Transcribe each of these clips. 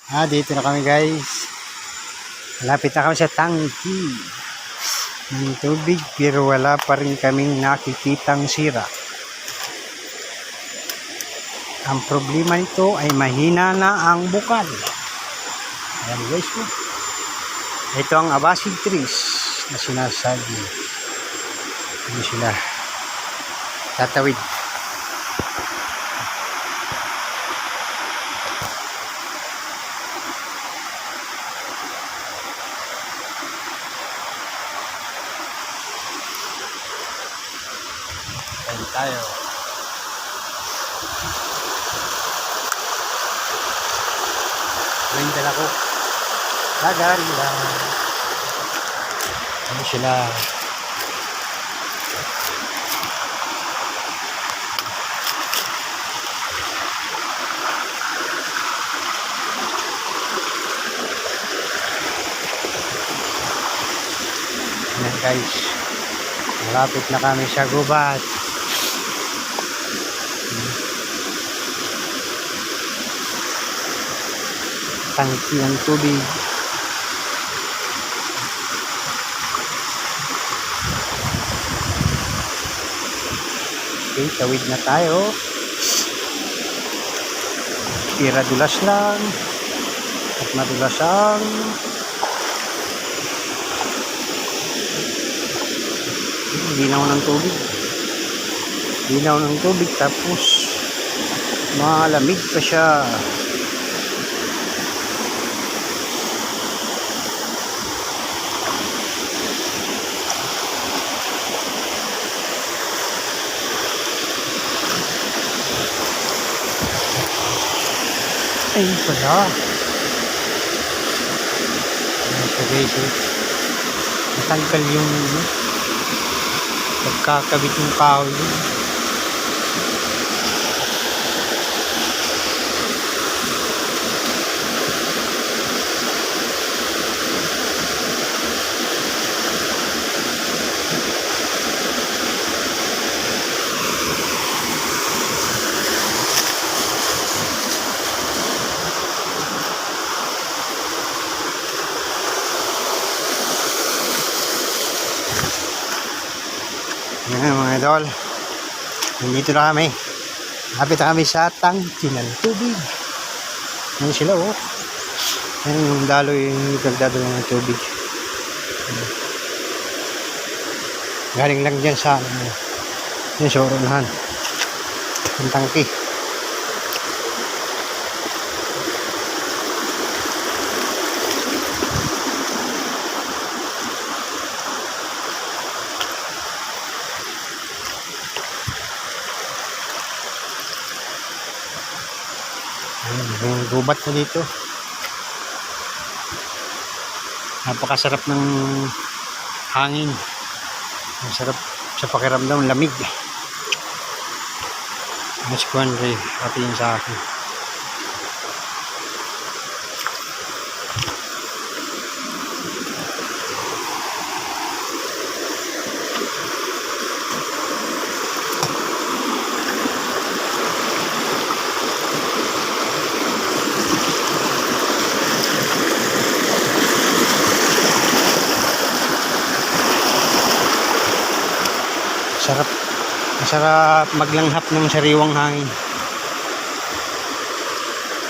Dito na kami guys. Malapit na kami sa tangki ng tubig pero wala pa rin kaming nakikitang sira. Ang problema nito ay mahina na ang bukal. Ayan guys. Ito ang abasig trees na sinasabi. Hindi sila tatawid. Ayan tayo. Gawin dala ko. Lagari lang. Ano sila? Ayan guys. Malapit na kami sa gubat. Tangki ng tubig. Okay, tawid na tayo. Tira dulas lang at madulas ang linaw ng tubig. Linaw ng tubig tapos malamig pa siya. Ayun pala. Ayan siya guys. Natanggal yung pagkakabit ng kahoy. Ayan mga idol, nandito na kami. Lapit na kami sa tangki ng tubig. Ayan sila oh. Ayan yung daloy, yung nagdadalo ng tubig. Galing lang dyan sa yung soronahan yung tangki. Yung gubat na dito. Napakasarap ng hangin. Ang sarap sa pakiramdam, lamig. Mas kuwanre, pati yun sa akin. Masarap maglanghap ng sariwang hangin.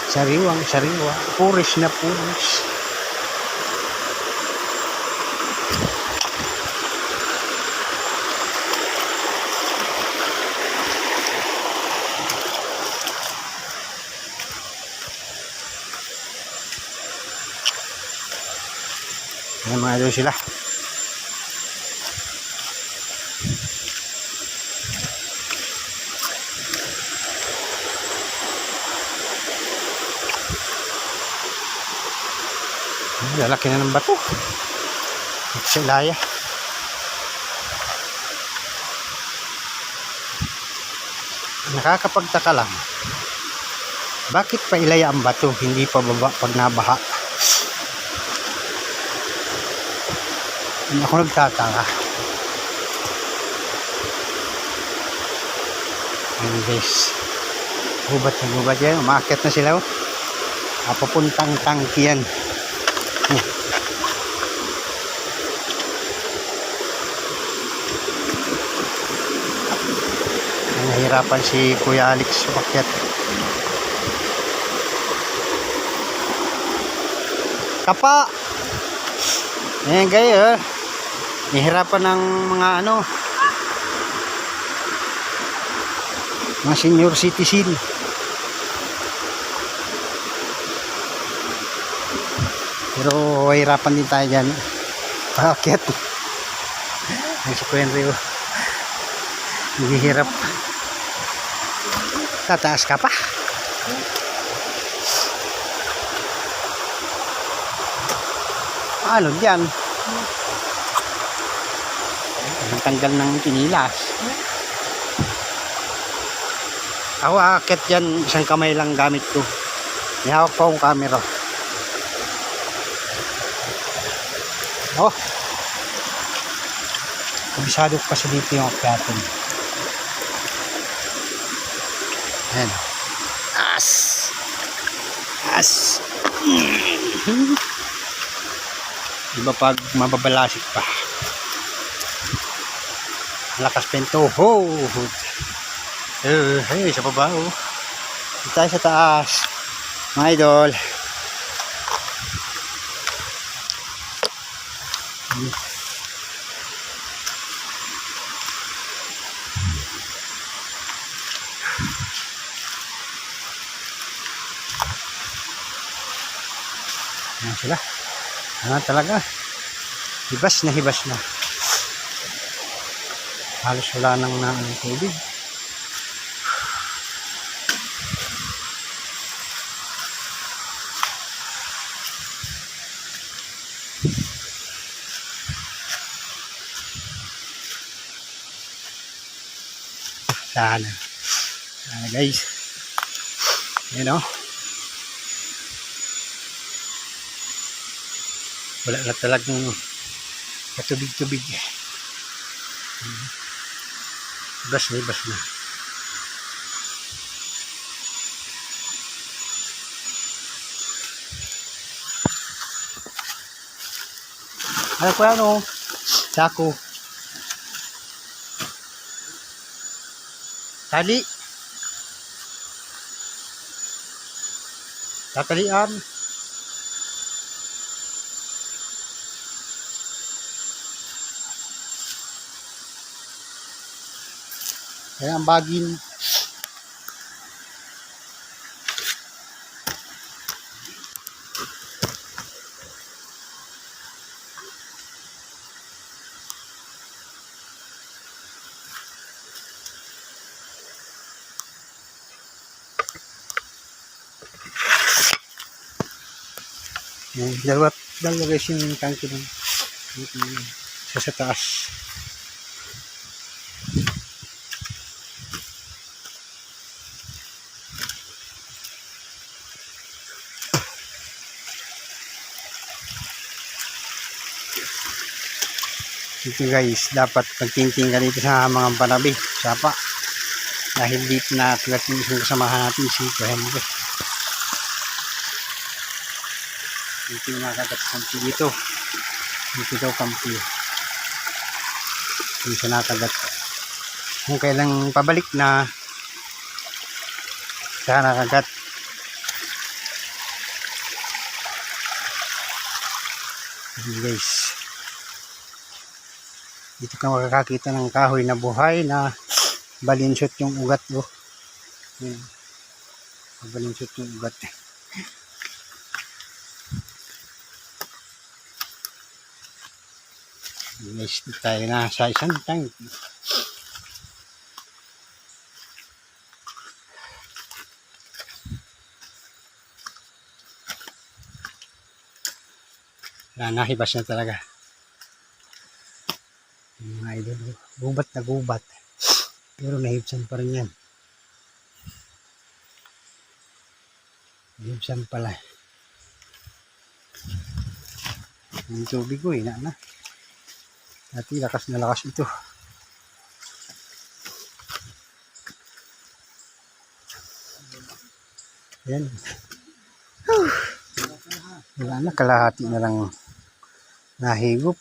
Sariwa. Puris na puris. Ayan mga idol sila. Lalaki na ng bato. Ito sa ilaya. Nakakapagtaka lang. Bakit pa ilaya ang bato? Hindi pa baba pag nabaha. Hindi ako nagtataka. Ayan guys. Gubat na gubat yan. Umaakit na sila. papuntang tangkiyan. Nahihirapan si Kuya Alex umakyat. Kapa! Ayan kayo, nahihirapan ng mga mga senior citizen. Pero hirapan din tayo dyan. Paakyat. Ang si Kuya Rio. Naghihirap. Tataas ka pa. Ano dyan? Ang tanggal ng tinilas. Ako aakyat dyan, isang kamay lang gamit ko. Ihawak pa akong camera. Oh, kabisado ko kasi dito yung akyatin. Ayan. As. Iba pag mababalasik pa. Lakas pento. Ho! Hey, sa baba oh. Dito tayo sa taas. Mga idol. Ayan sila. Talaga. Hibas na. Halos wala nang tubig. Sana guys. Ayan o. Wala na talagang katubig-tubig. Bas na. Ano po yan o? Sako. Tali. Tatalian. Kaya ang bagin. Dalawa guys yung tangke ng sa taas. Ito guys, dapat pagtingting ka dito sa mga panabi, sapa. Dahil dito na tulat yung isang kasamahan natin si Henry. Dito yung nakakagat dito. Dito daw kampi. Dito siya nakagat. Kung kailang pabalik na siya nakagat. Guys, dito ka makakakita ng kahoy na buhay na balinsot yung ugat oh. Yan. Balinsot yung ugat. Guys, tayo na sa isang tank. Nahibas na talaga. Mga idol, gubat na gubat. Pero nahibsan pa rin yan. Nahibsan pala. Yung tubig ko, ina na. Dati lakas na lakas ito. Ayan. Wala na, kalahati na lang nahigop.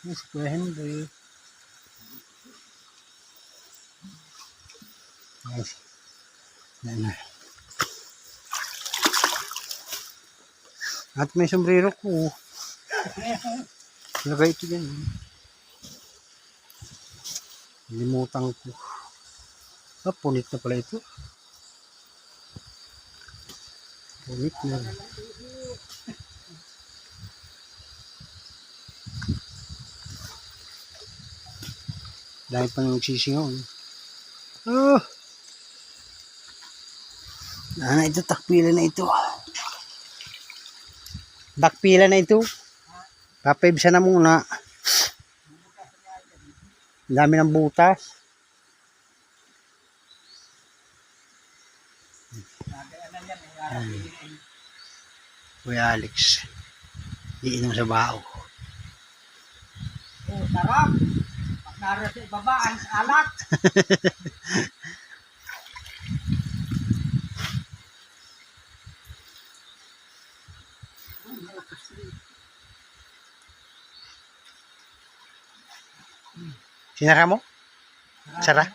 Si Kuya Henry. Nice. Yan na. At may sombrero ko. Lagay ito dyan. Limutan ko. Ah, punit na pala ito. Punit na. Dahil pa nang nagsisingaw. Oh! Ito, takpila na ito. Dakpila na ito. Papibsa na muna. Ang dami ng butas. Kuya Alex. Iinom sa bao. Oh, sarap. Pag naroon sa ibaba, ang alat. Sinara mo? Sara?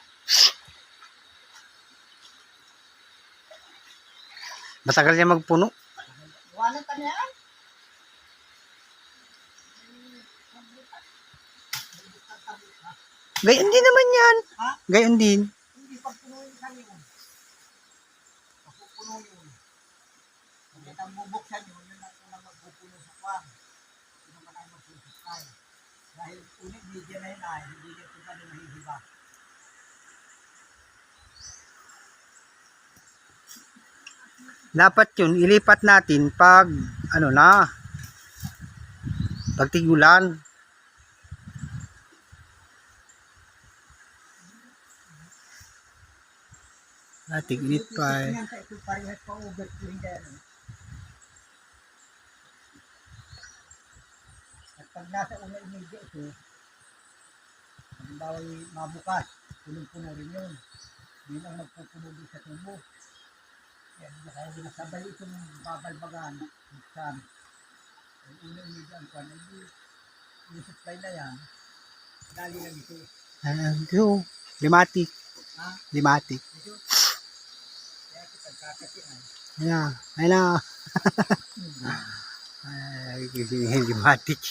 Matagal niya magpuno. Wala ka niya. Gayon din naman yan. Ha? Gayon din. Hindi pagpunuin ka niyo. Mapupuno yun. Kung yan ang bubuksan yun, yun ang unang magpupuno sa kwan. Yun naman ay magsusustay. Dahil ulit media na yun ay, hindi niya ito ka na mahihiba. Dapat yun, ilipat natin pag, ano na, pag tigulan. Tig-init pa eh. Yan sa ito parehas pa overflowing dyan. At pag nasa unang media ito, halimbawa mabukas, punong-puno rin yun. Yun ang magpupuno din sa tubo. Yan, kaya binasabay itong babalbagan, buksan. Ang unang media ang kwan, yung supply na yan, dali lang ito. Ito, limatic. Ha? Limatic. Ito. Kaya ito pagkakasian. Ayan, ayan. Ay, kasi limatic.